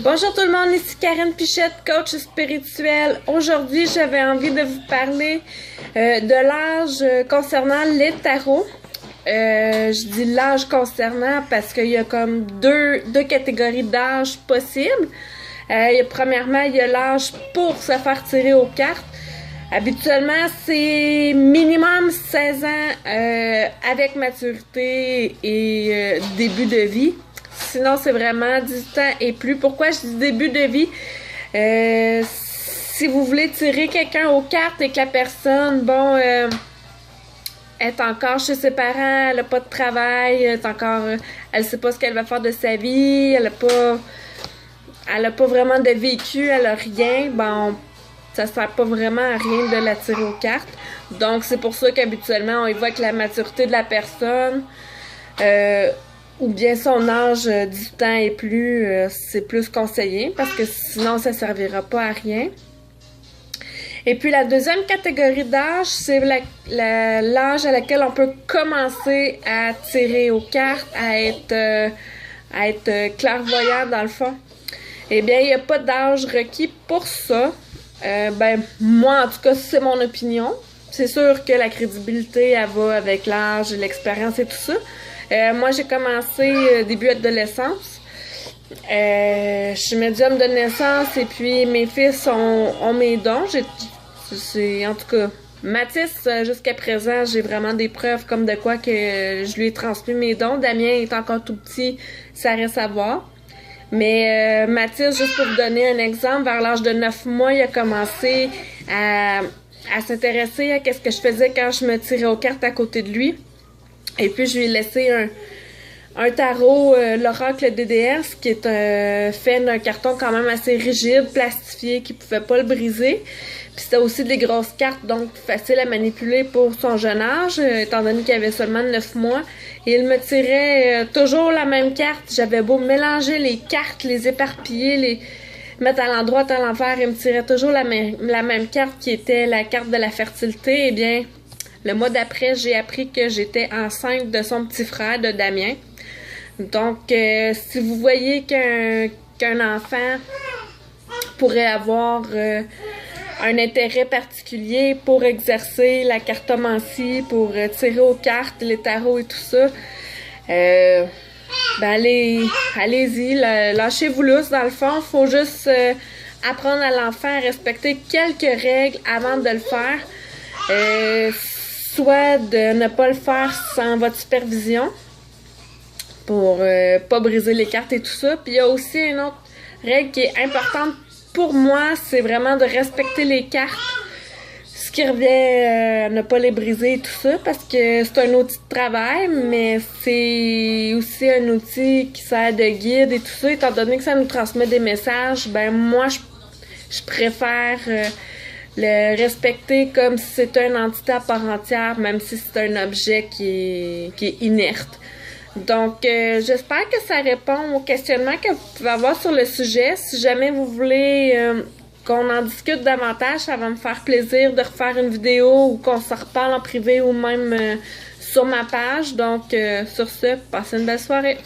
Bonjour tout le monde, ici Karen Pichette, coach spirituel. Aujourd'hui, j'avais envie de vous parler de l'âge concernant les tarots. Je dis l'âge concernant parce qu'il y a comme deux catégories d'âge possibles. Premièrement, il y a l'âge pour se faire tirer aux cartes. Habituellement, c'est minimum 16 ans avec maturité et début de vie. Sinon, c'est vraiment 18 ans et plus. Pourquoi je dis début de vie? Si vous voulez tirer quelqu'un aux cartes et que la personne, est encore chez ses parents, elle n'a pas de travail, elle sait pas ce qu'elle va faire de sa vie, elle a pas vraiment de vécu, elle a rien, ça sert pas vraiment à rien de la tirer aux cartes. Donc, c'est pour ça qu'habituellement, on y va avec la maturité de la personne, ou bien son âge 18 ans et plus, c'est plus conseillé, parce que sinon, ça servira pas à rien. Et puis, la deuxième catégorie d'âge, c'est l'âge à laquelle on peut commencer à tirer aux cartes, à être clairvoyant dans le fond. Eh bien, il n'y a pas d'âge requis pour ça. Moi, en tout cas, c'est mon opinion. C'est sûr que la crédibilité, elle va avec l'âge, l'expérience et tout ça. Moi, j'ai commencé début adolescence. Je suis médium de naissance et puis mes fils ont mes dons. En tout cas, Mathis, jusqu'à présent, j'ai vraiment des preuves comme de quoi que je lui ai transmis mes dons. Damien est encore tout petit, ça reste à voir. Mais Mathis, juste pour vous donner un exemple, vers l'âge de 9 mois, il a commencé à s'intéresser à ce que je faisais quand je me tirais aux cartes à côté de lui. Et puis, je lui ai laissé un tarot, l'oracle DDS, qui est fait d'un carton quand même assez rigide, plastifié, qui pouvait pas le briser. Puis c'était aussi des grosses cartes, donc facile à manipuler pour son jeune âge, étant donné qu'il avait seulement 9 mois. Et il me tirait toujours la même carte. J'avais beau mélanger les cartes, les éparpiller, les mettre à l'endroit, à l'envers, il me tirait toujours la même carte qui était la carte de la fertilité. Eh bien, le mois d'après, j'ai appris que j'étais enceinte de son petit frère, de Damien. Donc, si vous voyez qu'un enfant pourrait avoir un intérêt particulier pour exercer la cartomancie, pour tirer aux cartes, les tarots et tout ça, allez-y, lâchez-vous lousse. Dans le fond, faut juste apprendre à l'enfant à respecter quelques règles avant de le faire. Soit de ne pas le faire sans votre supervision pour pas briser les cartes et tout ça. Puis il y a aussi une autre règle qui est importante pour moi, c'est vraiment de respecter les cartes. Ce qui revient à ne pas les briser et tout ça, parce que c'est un outil de travail, mais c'est aussi un outil qui sert de guide et tout ça. Étant donné que ça nous transmet des messages, moi, je préfère le respecter comme si c'était une entité à part entière, même si c'est un objet qui est inerte. Donc, j'espère que ça répond aux questionnements que vous pouvez avoir sur le sujet. Si jamais vous voulez qu'on en discute davantage, ça va me faire plaisir de refaire une vidéo ou qu'on se reparle en privé ou même sur ma page. Donc, sur ce, passez une belle soirée.